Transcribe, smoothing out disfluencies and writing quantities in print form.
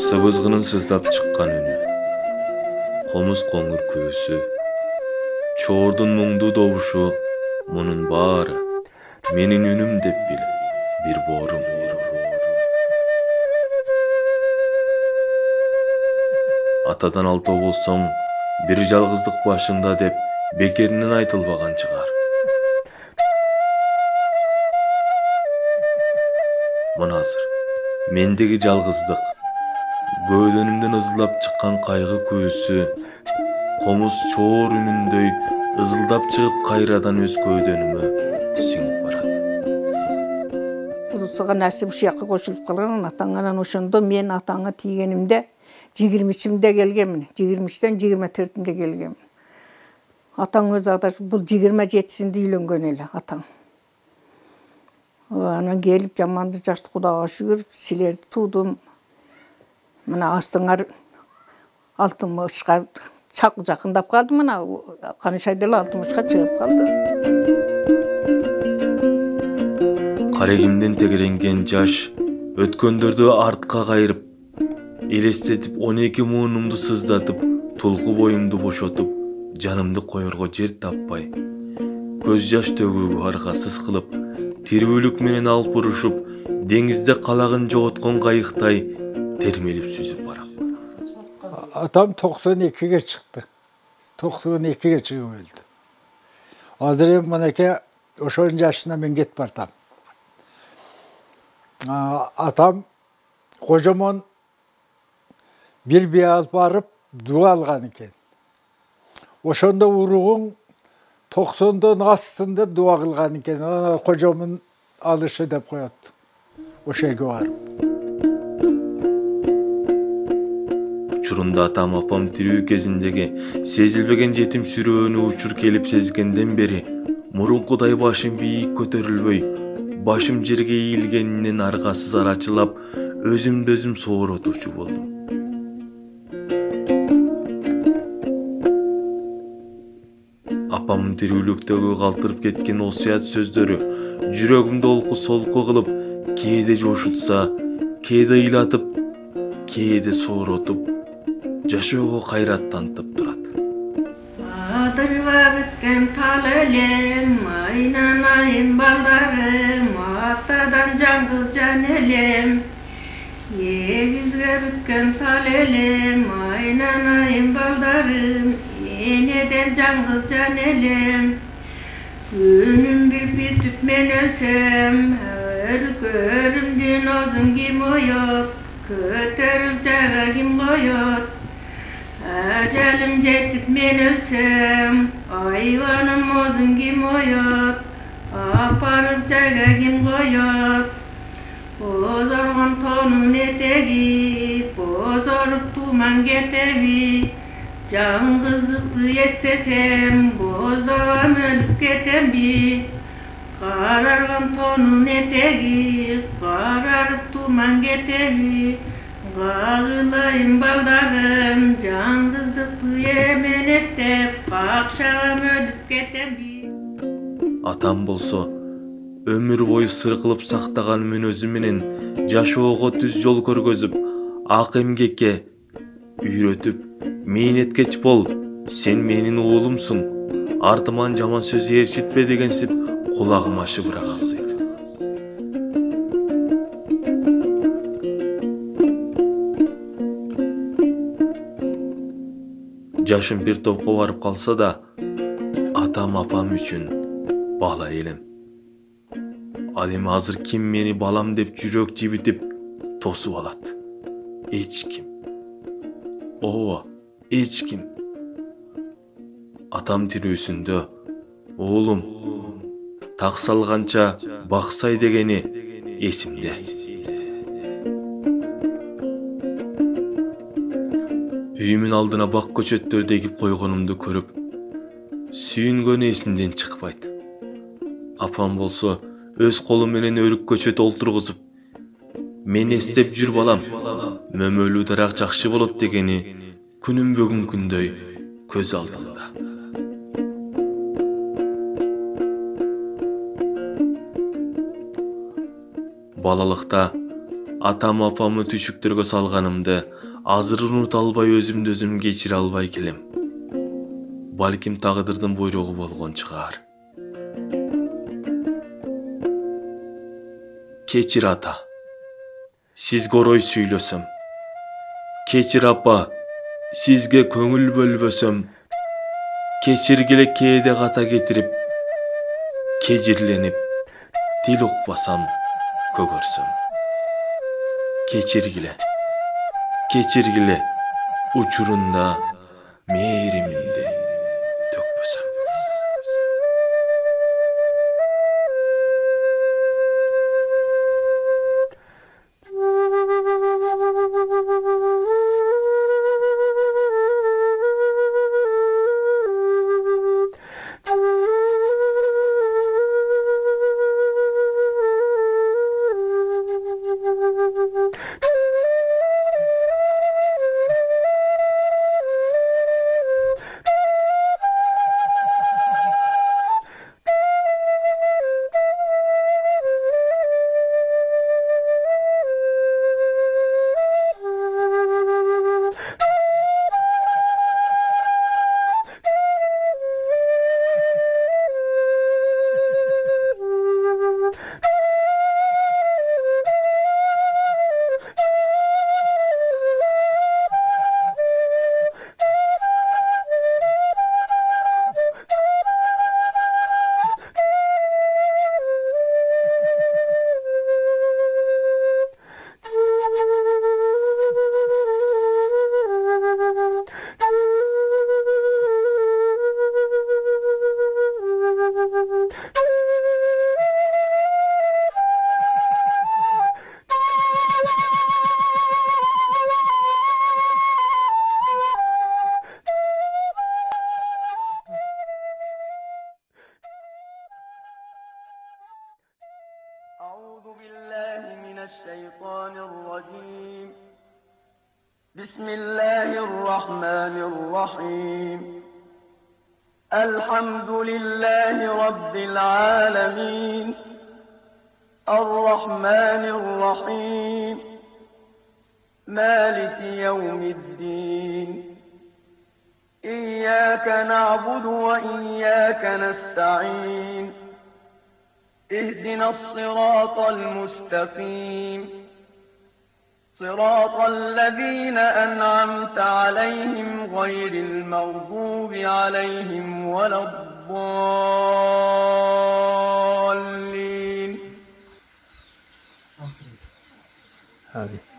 Сыбызгынын сыздап чыккан үнү, комуз коңур күүсү, чоордун муңдуу добушу, мунун баары менин үнүм деп бил, бир боорум. Атадан алтоо болсоң, бир жалгыздык башыңда деп бекеринен айтылбаган чыгар. Мына азыр мендеги жалгыздык, көөдөнүмдөн ызылдап чыккан кайгы күүсү, комуз чоор үнүндөй ызылдап чыгып кайрадан өз көөдөнүмө сиңип барат. Узусуга насип ушуякка кошулуп калган атаңан ошондо мен атаңа тийгенимде 23-имде келгенмин, 23-төн 24-інде келгенмин. Атаң өз адашы бул 27-синде үйлөнгөн эле атаң. Анан келип жаманды жашты Кудайга шүгүр, силерди туудум. Мына астыңар алтымышка жакындап калды, мына канышай деле 60-ка чыгып калды. Карегимден тегеренген жаш өткөндөрдү артка кайрып, элестетип 12 муунумду сыздатып, тулку боюмду бошотуп, жанымды коерго жер таппай, көз жаш төгүүгө аргасыз кылып, тирүүлүк менен алып урушуп, деңизде калагын жоготкон кайыктай термелип сүзүп барам. Атам 92-ге чыкты. 92-ге чыгып өлдү. Азыр эми мынакей ошонун жашына мен кетип бартам. Атам кожомон бир бий алып барып дуа алган экен. Ошондо уругуң 90-дон астында дуа кылган экен. Кожомун алышы деп коет. Ошойго барып. Учурунда атам апам тирүү кезиндеги сезилбеген жетим сүрөөнү учур келип сезгенден бери мурункудай башым бийик көтөрүлбөй, башым жерге ийилгенинен аргасыз арачылап, өзүмдү өзүм сооротуучу болдум. Апамдын тирүүлүктөгү калтырып кеткен осуят сөздөрү жүрөгүмдү олку-солку кылып, кээде жошутса, кээде ыйлатып, кээде сооротуп, жашоого кайраттантып турат. Адырга бүткен тал элем, айнанайын балдарым, атадан жаңгыз жан элем. Эгизге бүткен тал элем, айнанайын балдарым, энеден жаңгыз жан элем. Күнүм бир бүтүп мен өлсөм, өркөрүмдүн озун ким оёт, көтөрүп жайга ким коёт. Ажалым жетип мен өлсөм, айбаным озун ким оёт, апарып жайга ким коёт. Бозоргон тонун этеги, бозоруп туман кетеби, жаңгыздыкты эстесем, боздоом өлүп кетемби. Карарган тонун этеги, карарып туман кетеби. Кагылайын балдарым, жаңгыздыкты эмен эстеп, какшагам өлүп кетемби. Атам болсо, өмүр бою сыркылып сактаган мүнөзү менен жашоого түз жол көргөзүп, ак эмгекке үйрөтүп, мээнеткеч бол, сен менин уулумсуң, артыман жаман сөз ээрчитпе дегенсип кулагыма шыбыра калсыйт. Жашым бир топко барып калса да, атам апам үчүн бала элем. Ал эми азыр ким мени балам деп жүрөк жибитип тосуп алат? Эч ким. Ооба, эч ким. Атам тирүүсүндө, уулум, так салганча баксай дегени эсимде. Үйүмүн алдына бак көчөттөрдү эгип койгонумду көрүп, сүйүнгөнү эсимден чыкпайт. Апам болсо, өз колу менен өрүк көчөт олтургузуп, мен эстеп жүр балам, мөмөлүү дарак жакшы болот дегени күнүм бүгүнкүндөй көз алдымда. Балалыкта атам апамы түшүктөргө салганымды азыр унута албай өзүмдү өзүм кечире албай келем. Балким тагдырдын буйругу болгон чыгар. Кечир ата, сизге орой сүйлөсөм. Кечир апа, сизге көңүл бөлбөсөм. Кечиргиле кээде ката кетирип, кежирленип, тил укпасам, көгөрсөм. Кечиргиле, кечиргиле, учурунда мээримимди төкпөсөм. أعوذ بالله من الشيطان الرجيم. بسم الله الرحمن الرحيم. الحمد لله رب العالمين. الرحمن الرحيم. مالك يوم الدين. إياك نعبد وإياك نستعين. اهدنا الصراط المستقيم. صراط الذين أنعمت عليهم غير المغضوب عليهم ولا الضالين. آمين.